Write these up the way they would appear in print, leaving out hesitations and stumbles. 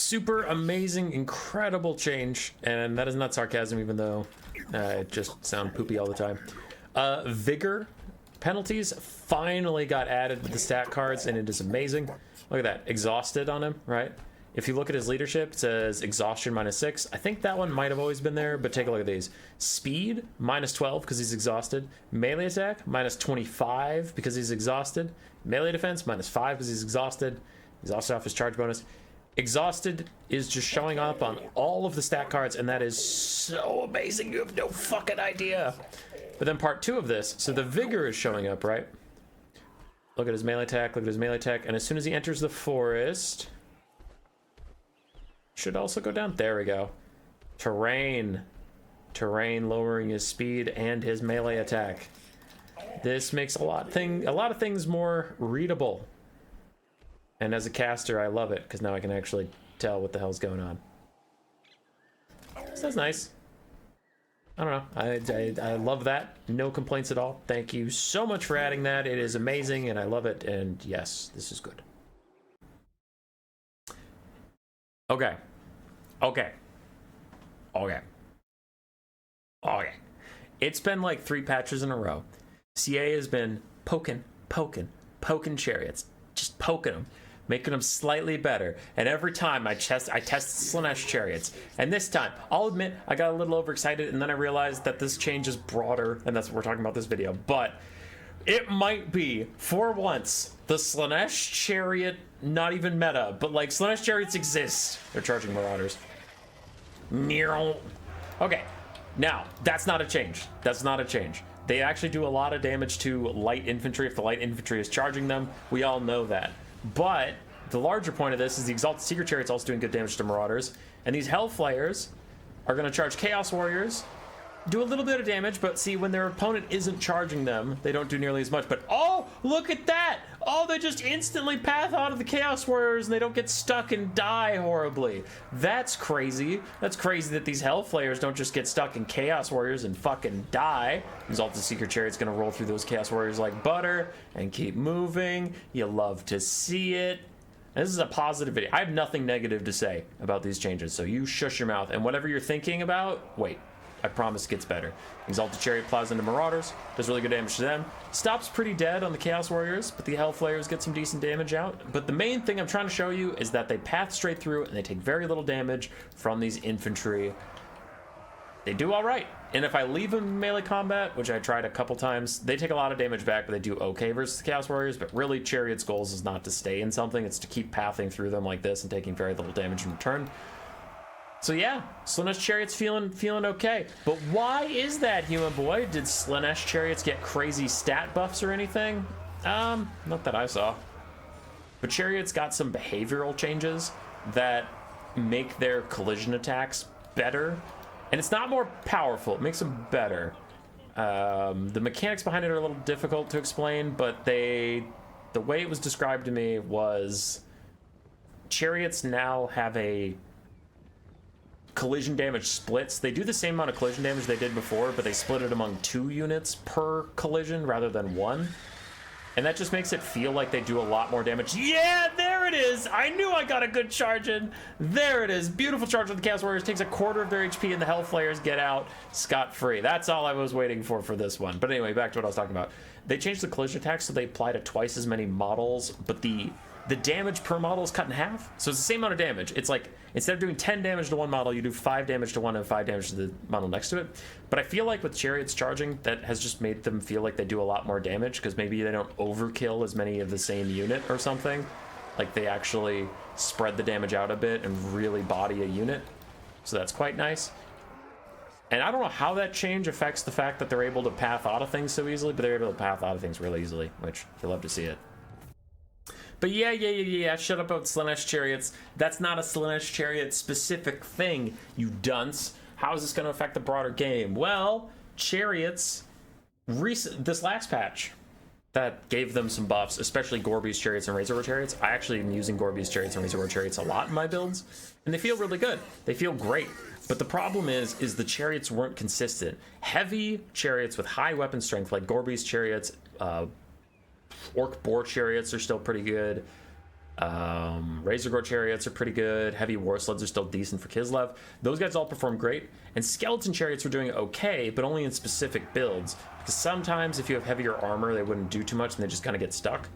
super amazing, incredible change, and that is not sarcasm, even though it just sound poopy all the time. Vigor penalties finally got added with the stat cards, and it is amazing. Look at that, exhausted on him, right? If you look at his leadership, it says exhaustion -6. I think that one might have always been there, but take a look at these. Speed, -12 because he's exhausted. Melee attack, -25 because he's exhausted. Melee defense, -5 because he's exhausted. He's also off his charge bonus. Exhausted is just showing up on all of the stat cards, and that is so amazing. You have no fucking idea. But then part 2 of this, so the vigor is showing up, right? Look at his melee attack, look at his melee attack, and as soon as he enters the forest, should also go down. There we go. Terrain, lowering his speed and his melee attack. This makes a lot of things more readable. And as a caster, I love it because now I can actually tell what the hell's going on. So that's nice. I don't know. I love that. No complaints at all. Thank you so much for adding that. It is amazing, and I love it. And yes, this is good. Okay. It's been like 3 patches in a row. CA has been poking chariots, just poking them, making them slightly better. And every time I test Slanesh chariots. And this time, I'll admit, I got a little overexcited, and then I realized that this change is broader, and that's what we're talking about this video. But it might be, for once, the Slanesh chariot, not even meta, but like Slanesh chariots exist. They're charging Marauders. Okay, now, that's not a change. That's not a change. They actually do a lot of damage to light infantry if the light infantry is charging them. We all know that. But the larger point of this is the Exalted Seeker Chariot's also doing good damage to Marauders. And these Hellflayers are going to charge Chaos Warriors, do a little bit of damage, but see, when their opponent isn't charging them, they don't do nearly as much. But oh, look at that! Oh, they just instantly path out of the Chaos Warriors and they don't get stuck and die horribly. That's crazy. That's crazy that these Hellflayers don't just get stuck in Chaos Warriors and fucking die. Exalted Seeker Chariot's gonna roll through those Chaos Warriors like butter and keep moving. You love to see it. This is a positive video. I have nothing negative to say about these changes, so you shush your mouth. And whatever you're thinking about, wait. I promise it gets better. Exalted Chariot plows into Marauders, does really good damage to them. Stops pretty dead on the Chaos Warriors, but the Hellflayers get some decent damage out. But the main thing I'm trying to show you is that they path straight through and they take very little damage from these infantry. They do all right. And if I leave them in melee combat, which I tried a couple times, they take a lot of damage back, but they do okay versus the Chaos Warriors. But really, Chariot's goals is not to stay in something, it's to keep pathing through them like this and taking very little damage in return. So yeah, Slanesh Chariot's feeling okay. But why is that, human boy? Did Slanesh Chariots get crazy stat buffs or anything? Not that I saw. But Chariots got some behavioral changes that make their collision attacks better. And it's not more powerful, it makes them better. The mechanics behind it are a little difficult to explain, but the way it was described to me was Chariots now have a collision damage splits. They do the same amount of collision damage they did before, but they split it among 2 units per collision rather than 1. And that just makes it feel like they do a lot more damage. Yeah, there it is! I knew I got a good charge in. There it is. Beautiful charge with the Chaos Warriors. Takes a quarter of their HP and the Hellflayers get out scot-free. That's all I was waiting for this one. But anyway, back to what I was talking about. They changed the collision attack so they apply to twice as many models, but the damage per model is cut in half. So it's the same amount of damage. It's like, instead of doing 10 damage to one model, you do 5 damage to one and 5 damage to the model next to it. But I feel like with Chariots charging, that has just made them feel like they do a lot more damage, because maybe they don't overkill as many of the same unit or something. Like, they actually spread the damage out a bit and really body a unit. So that's quite nice. And I don't know how that change affects the fact that they're able to path out of things so easily, but they're able to path out of things really easily, which you love to see it. But yeah, shut up about Slanesh Chariots. That's not a Slanesh Chariot specific thing, you dunce. How is this going to affect the broader game? Well, Chariots, this last patch, that gave them some buffs, especially Gorby's Chariots and Razor Chariots. I actually am using Gorby's Chariots and Razor Chariots a lot in my builds, and they feel really good. They feel great. But the problem is the Chariots weren't consistent. Heavy Chariots with high weapon strength, like Gorby's Chariots, Orc Boar Chariots are still pretty good. Razor Gore chariots are pretty good. Heavy war sleds are still decent for Kislev. Those guys all perform great. And skeleton chariots were doing okay, but only in specific builds. Because sometimes if you have heavier armor, they wouldn't do too much and they just kind of get stuck.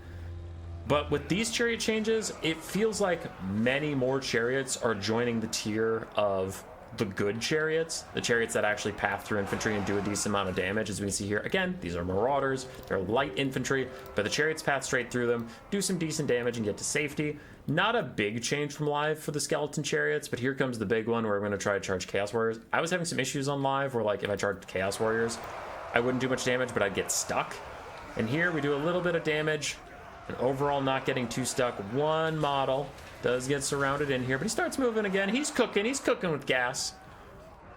But with these chariot changes, it feels like many more chariots are joining the tier of the good chariots, the chariots that actually path through infantry and do a decent amount of damage. As we can see here, again, these are marauders, they're light infantry, but the chariots path straight through them, do some decent damage and get to safety. Not a big change from live for the skeleton chariots, but here comes the big one where I'm going to try to charge chaos warriors. I was having some issues on live where, like, if I charged chaos warriors, I wouldn't do much damage, but I'd get stuck. And here we do a little bit of damage, and overall not getting too stuck. One model does get surrounded in here, but he starts moving again. He's cooking with gas.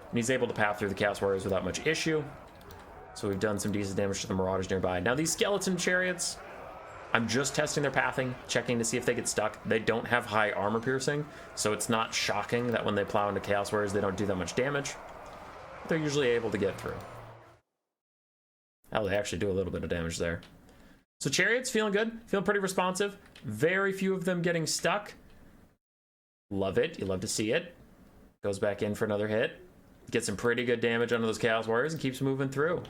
And he's able to path through the chaos warriors without much issue. So we've done some decent damage to the marauders nearby. Now these skeleton chariots, I'm just testing their pathing, checking to see if they get stuck. They don't have high armor piercing, so it's not shocking that when they plow into chaos warriors, they don't do that much damage. But they're usually able to get through. Hell, they actually do a little bit of damage there. So chariots feeling good, feeling pretty responsive. Very few of them getting stuck. Love it. You love to see it. Goes back in for another hit. Gets some pretty good damage onto those chaos warriors and keeps moving through. And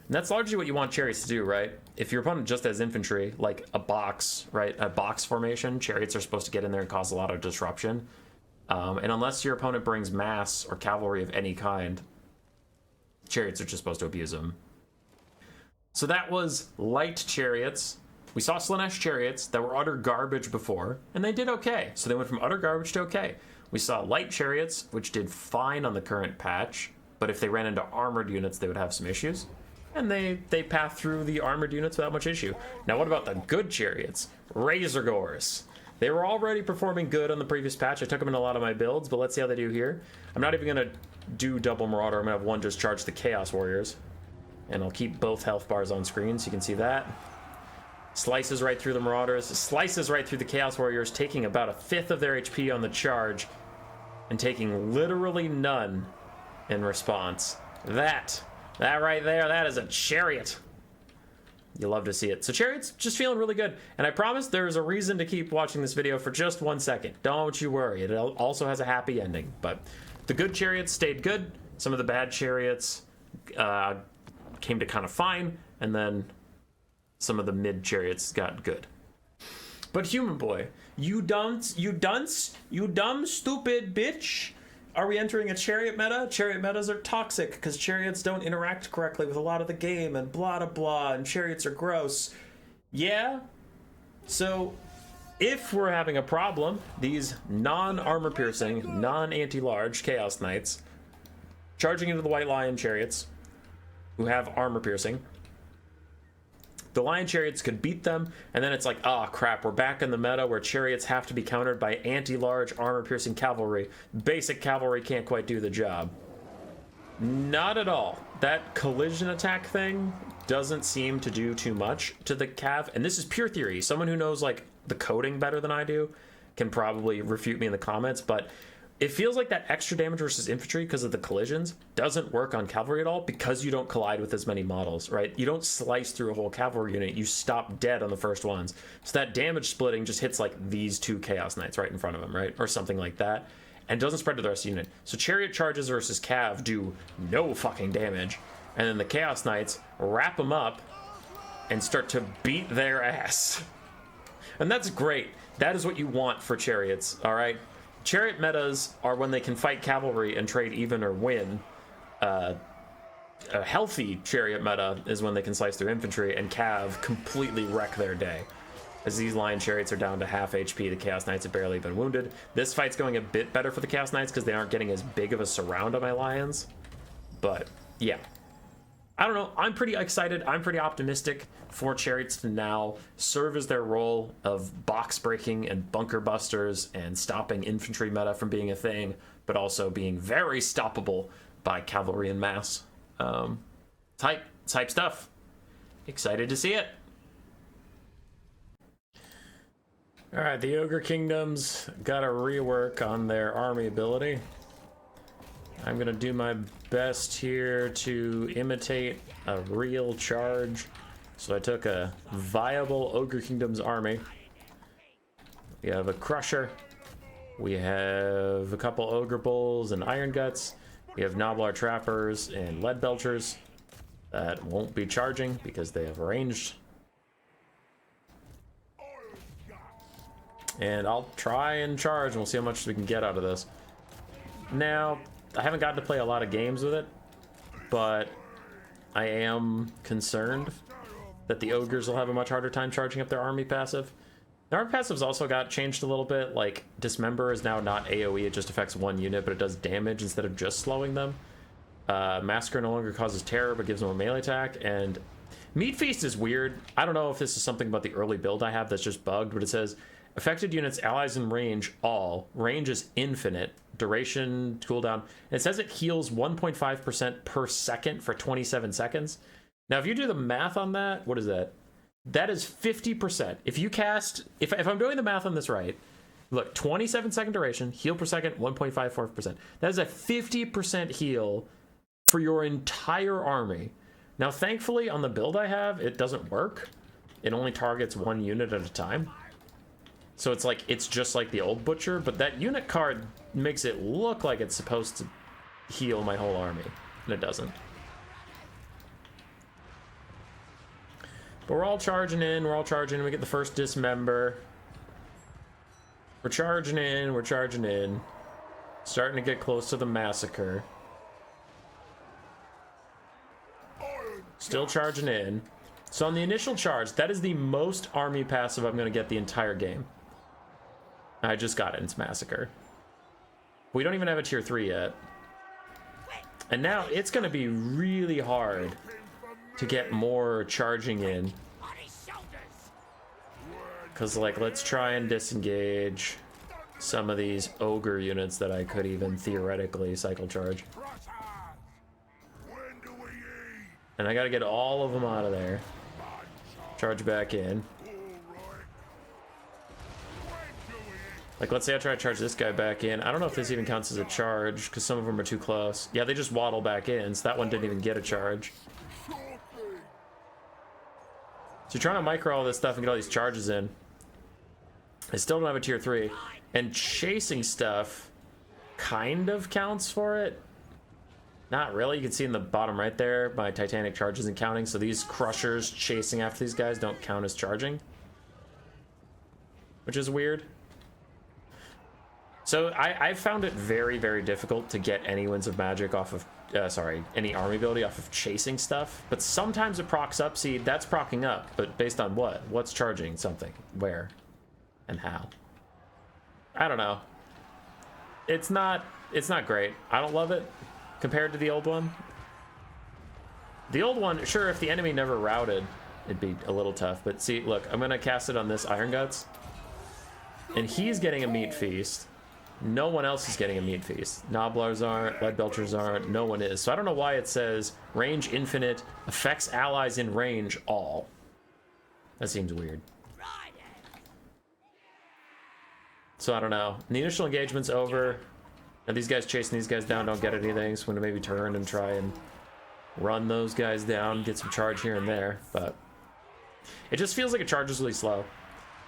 that's largely what you want chariots to do, right? If your opponent just has infantry, like a box, right? A box formation, chariots are supposed to get in there and cause a lot of disruption. And unless your opponent brings mass or cavalry of any kind, chariots are just supposed to abuse them. So that was light chariots. We saw Slanesh chariots that were utter garbage before, and they did okay. So they went from utter garbage to okay. We saw light chariots, which did fine on the current patch, but if they ran into armored units, they would have some issues. And they path through the armored units without much issue. Now what about the good chariots? Razor Gores. They were already performing good on the previous patch. I took them in a lot of my builds, but let's see how they do here. I'm not even going to do double Marauder. I'm going to have one just charge the Chaos Warriors. And I'll keep both health bars on screen so you can see that. Slices right through the Marauders, slices right through the Chaos Warriors, taking about a fifth of their HP on the charge, and taking literally none in response. That right there, that is a chariot. You love to see it. So chariots just feeling really good. And I promise there's a reason to keep watching this video for just 1 second. Don't you worry. It also has a happy ending. But the good chariots stayed good. Some of the bad chariots came to kind of fine. And then some of the mid chariots got good. But human boy, you dumb stupid bitch. Are we entering a chariot meta? Chariot metas are toxic because chariots don't interact correctly with a lot of the game and blah blah blah, and chariots are gross. Yeah? So if we're having a problem, these non-armor piercing, non-anti-large Chaos Knights charging into the White Lion chariots who have armor piercing, the Lion chariots could beat them, and then it's like, ah, crap, we're back in the meta where chariots have to be countered by anti-large armor-piercing cavalry. Basic cavalry can't quite do the job. Not at all. That collision attack thing doesn't seem to do too much to the cav, and this is pure theory. Someone who knows, like, the coding better than I do can probably refute me in the comments, but it feels like that extra damage versus infantry because of the collisions doesn't work on cavalry at all because you don't collide with as many models, right? You don't slice through a whole cavalry unit. You stop dead on the first ones. So that damage splitting just hits like these two Chaos Knights right in front of them, right? Or something like that. And doesn't spread to the rest of the unit. So chariot charges versus cav do no fucking damage. And then the Chaos Knights wrap them up and start to beat their ass. And that's great. That is what you want for chariots, all right? Chariot metas are when they can fight cavalry and trade even or win. A healthy chariot meta is when they can slice through infantry and cav completely wreck their day. As these lion chariots are down to half HP, the Chaos Knights have barely been wounded. This fight's going a bit better for the Chaos Knights because they aren't getting as big of a surround on my lions. But yeah, I don't know. I'm pretty excited. I'm pretty optimistic for chariots to now serve as their role of box breaking and bunker busters and stopping infantry meta from being a thing, but also being very stoppable by cavalry en masse. Type stuff. Excited to see it. All right, the Ogre Kingdoms got a rework on their army ability. I'm gonna do my best here to imitate a real charge So I took a viable Ogre Kingdom's army. We have a Crusher. We have a couple Ogre Bulls and Iron Guts. We have Noblar Trappers and Lead Belchers that won't be charging because they have ranged. And I'll try and charge and we'll see how much we can get out of this. Now, I haven't gotten to play a lot of games with it, but I am concerned that the Ogres will have a much harder time charging up their army passive. The army passive's also got changed a little bit, like Dismember is now not AoE, it just affects one unit, but it does damage instead of just slowing them. Massacre no longer causes terror, but gives them a melee attack, and Meat Feast is weird. I don't know if this is something about the early build I have that's just bugged, but it says, affected units, allies in range, all. Range is infinite. Duration, cooldown. And it says it heals 1.5% per second for 27 seconds. Now, if you do the math on that, what is that? That is 50%. If you cast, if I'm doing the math on this right, look, 27 second duration, heal per second, 1.54%. That is a 50% heal for your entire army. Now, thankfully, on the build I have, it doesn't work. It only targets one unit at a time. So it's like, it's just like the old Butcher, but that unit card makes it look like it's supposed to heal my whole army, and it doesn't. But we're all charging in, we get the first Dismember. We're charging in. Starting to get close to the Massacre. Still charging in. So on the initial charge, that is the most army passive I'm going to get the entire game. I just got it, it's Massacre. We don't even have a tier 3 yet. And now it's going to be really hard to get more charging in. Because, like, let's try and disengage some of these Ogre units that I could even theoretically cycle charge. And I gotta get all of them out of there. Charge back in. Like, let's say I try to charge this guy back in. I don't know if this even counts as a charge, because some of them are too close. Yeah, they just waddle back in, so that one didn't even get a charge. So you're trying to micro all this stuff and get all these charges in. I still don't have a tier 3. And chasing stuff kind of counts for it. Not really. You can see in the bottom right there, my Titanic charge isn't counting. So these Crushers chasing after these guys don't count as charging. Which is weird. So I found it very, very difficult to get any Winds of Magic off of, any army ability off of chasing stuff. But sometimes it procs up. See, that's procking up, but based on what? What's charging something? Where? And how? I don't know. It's not great. I don't love it compared to the old one. The old one, sure, if the enemy never routed, it'd be a little tough. But see, look, I'm going to cast it on this Iron Guts. And he's getting a Meat Feast. No one else is getting a Meat Feast. Noblars aren't, Lead Belchers aren't, no one is. So I don't know why it says range infinite, affects allies in range all. That seems weird. So I don't know. And the initial engagement's over. And these guys chasing these guys down don't get anything. So I'm gonna maybe turn and try and run those guys down, get some charge here and there. But it just feels like it charges really slow.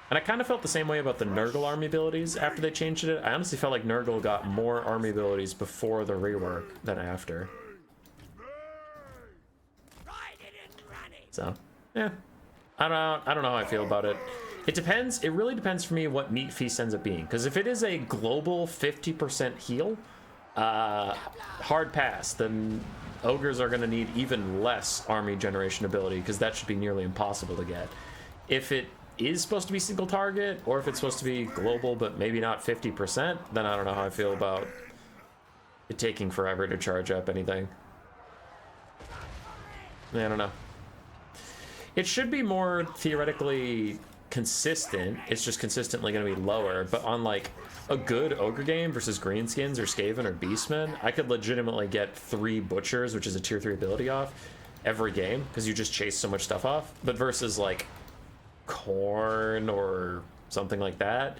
And I kind of felt the same way about the Nurgle army abilities after they changed it. I honestly felt like Nurgle got more army abilities before the rework than after. So, yeah. I don't know how I feel about it. It depends. It really depends for me what Meat Feast ends up being. Because if it is a global 50% heal, hard pass, then Ogres are going to need even less army generation ability, because that should be nearly impossible to get. If it is supposed to be single target, or if it's supposed to be global but maybe not 50%, then I don't know how I feel about it taking forever to charge up anything. I don't know. It should be more theoretically consistent. It's just consistently going to be lower, but on like a good Ogre game versus Greenskins or Skaven or Beastmen, I could legitimately get 3 Butchers, which is a tier 3 ability, off every game, because you just chase so much stuff off. But versus like Corn or something like that,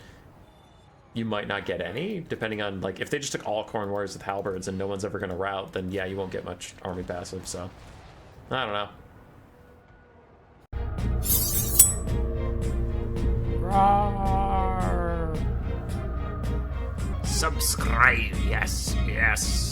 you might not get any, depending on, like, if they just took all Corn Warriors with Halberds and no one's ever going to route, then yeah, you won't get much army passive. So I don't know. Subscribe, yes.